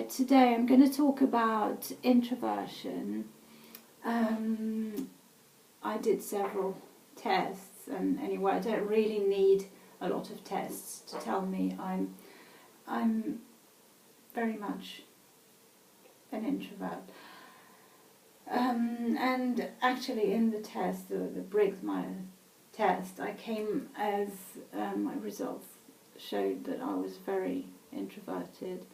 So today I'm going to talk about introversion. I did several tests, and anyway, I don't really need a lot of tests to tell me I'm very much an introvert. And actually, in the test, the Briggs-Myers test, I came as my results showed that I was very introverted.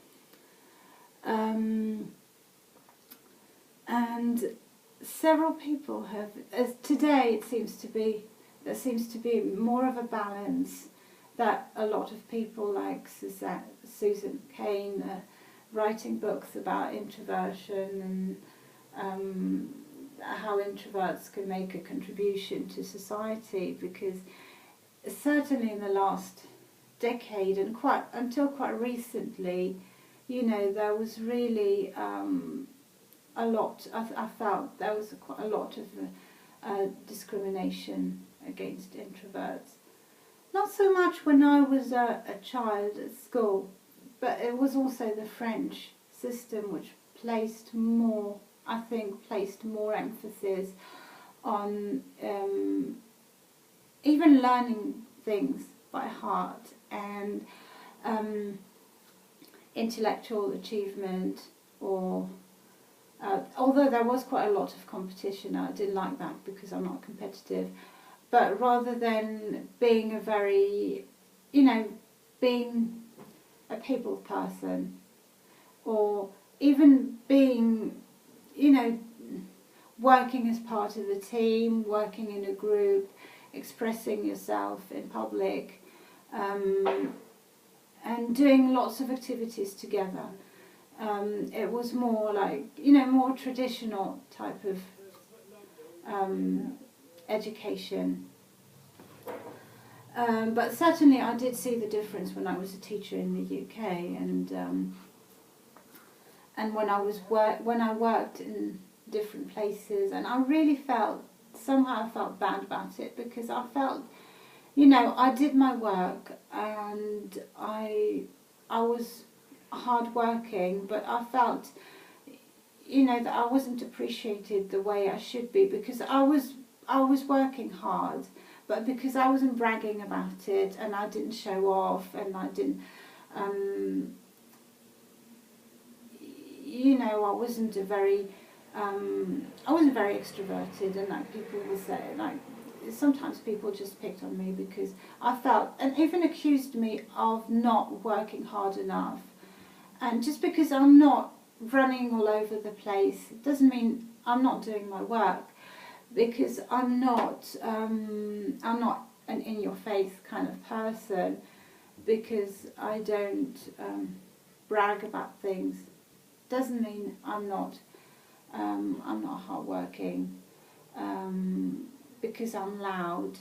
And several people have, as today it seems to be, there seems to be more of a balance, that a lot of people like Susan Cain are writing books about introversion and how introverts can make a contribution to society, because certainly in the last decade and until quite recently, you know, there was really a lot. I felt there was quite a lot of discrimination against introverts. Not so much when I was a child at school, but it was also the French system which placed more emphasis on even learning things by heart and intellectual achievement, or although there was quite a lot of competition, I didn't like that because I'm not competitive, but rather than being a very, being a people person, or even being, working as part of a team, working in a group, expressing yourself in public, and doing lots of activities together. It was more like, more traditional type of education. But certainly I did see the difference when I was a teacher in the UK, and when I worked in different places, and I really somehow felt bad about it, because I felt, I did my work and I was hard-working, but I felt, that I wasn't appreciated the way I should be, because I was working hard, but because I wasn't bragging about it, and I didn't show off, and I didn't, I wasn't very extroverted, and like people would say, like, sometimes people just picked on me because I felt, and even accused me of not working hard enough. And just because I'm not running all over the place doesn't mean I'm not doing my work, because I'm not an in-your-face kind of person, because I don't brag about things. Doesn't mean I'm not hardworking. Because I'm loud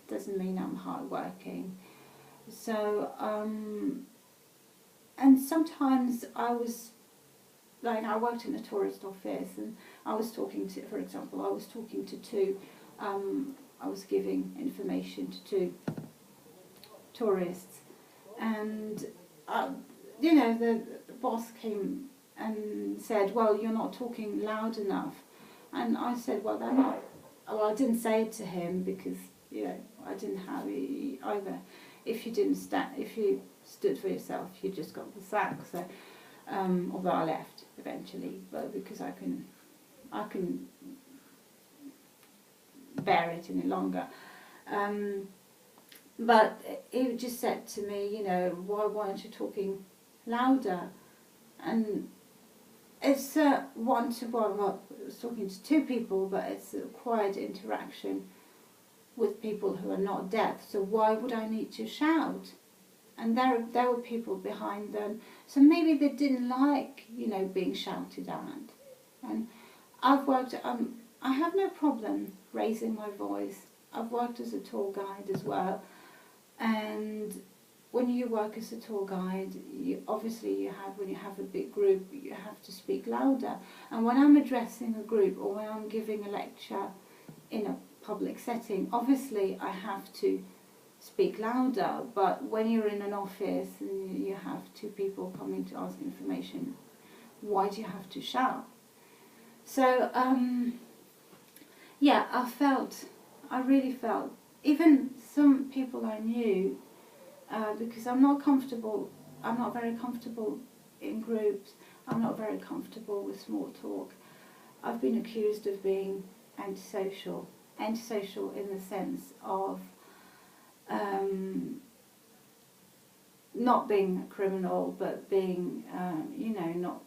doesn't mean I'm hardworking. So and sometimes I worked in a tourist office, and I was talking to, for example, I was giving information to two tourists, and the boss came and said, "Well, you're not talking loud enough." And I said, "Well, they're not." Well, I didn't say it to him because, I didn't have either. If you stood for yourself, you just got the sack. So, although I left eventually, but because I couldn't bear it any longer. But he just said to me, why aren't you talking louder? And it's one-to-one. Well, I was talking to two people, but it's a quiet interaction with people who are not deaf. So why would I need to shout? And there were people behind them, so maybe they didn't like, being shouted at. And I've worked. I have no problem raising my voice. I've worked as a tour guide as well, and when you work as a tour guide, when you have a big group, you have to speak louder. And when I'm addressing a group, or when I'm giving a lecture in a public setting, obviously I have to speak louder. But when you're in an office and you have two people coming to ask information, why do you have to shout? So, yeah, I really felt, even some people I knew, because I'm not very comfortable in groups, I'm not very comfortable with small talk. I've been accused of being antisocial in the sense of not being a criminal, but being, not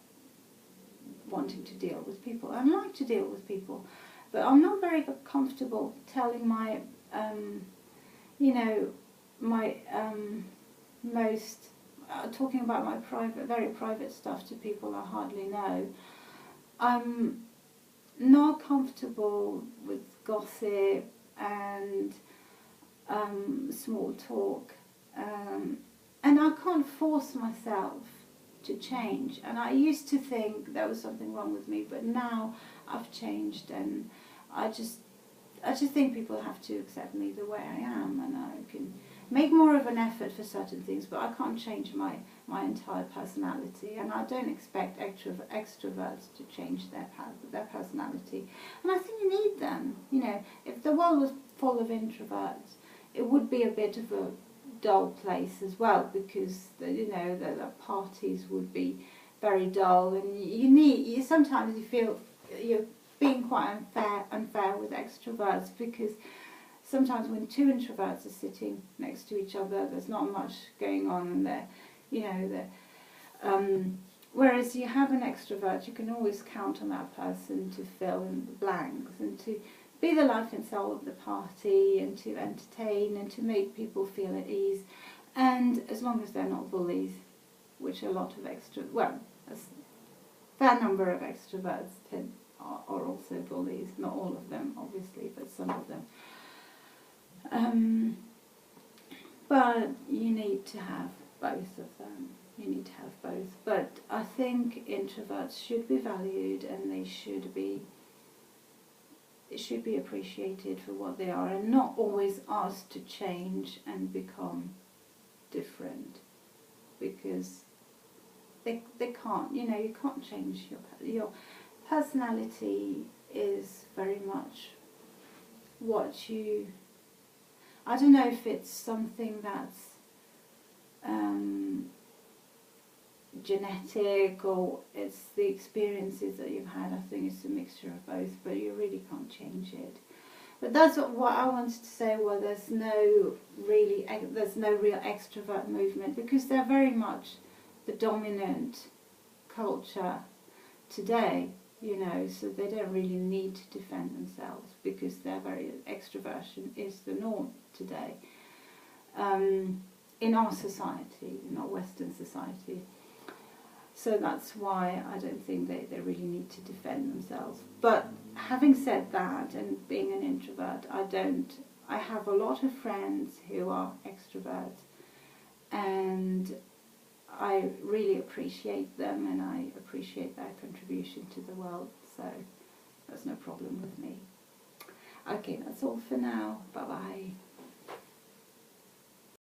wanting to deal with people. I like to deal with people, but I'm not very comfortable telling my, talking about my very private stuff to people I hardly know. I'm not comfortable with gossip and small talk, and I can't force myself to change. And I used to think there was something wrong with me, but now I've changed, and I just think people have to accept me the way I am, and I can make more of an effort for certain things, but I can't change my entire personality, and I don't expect extroverts to change their personality. And I think you need them. If the world was full of introverts, it would be a bit of a dull place as well, because the parties would be very dull, and you sometimes you feel you're being quite unfair with extroverts, because sometimes when two introverts are sitting next to each other, there's not much going on, and whereas you have an extrovert, you can always count on that person to fill in the blanks and to be the life and soul of the party, and to entertain and to make people feel at ease. And as long as they're not bullies, which a lot of a fair number of extroverts are also bullies. Not all of them, obviously, but some of them. But you need to have both of them. You need to have both. But I think introverts should be valued, and it should be appreciated for what they are, and not always asked to change and become different, because they can't. You can't change your personality. Is very much what you. I don't know if it's something that's genetic, or it's the experiences that you've had. I think it's a mixture of both, but you really can't change it. But that's what I wanted to say. Well, there's no real extrovert movement, because they're very much the dominant culture today. So they don't really need to defend themselves, because extroversion is the norm today in our society, in our Western society. So that's why I don't think they really need to defend themselves. But having said that, and being an introvert, I have a lot of friends who are extroverts, and I really appreciate them, and I appreciate their contribution to the world, so that's no problem with me. Okay, that's all for now. Bye-bye.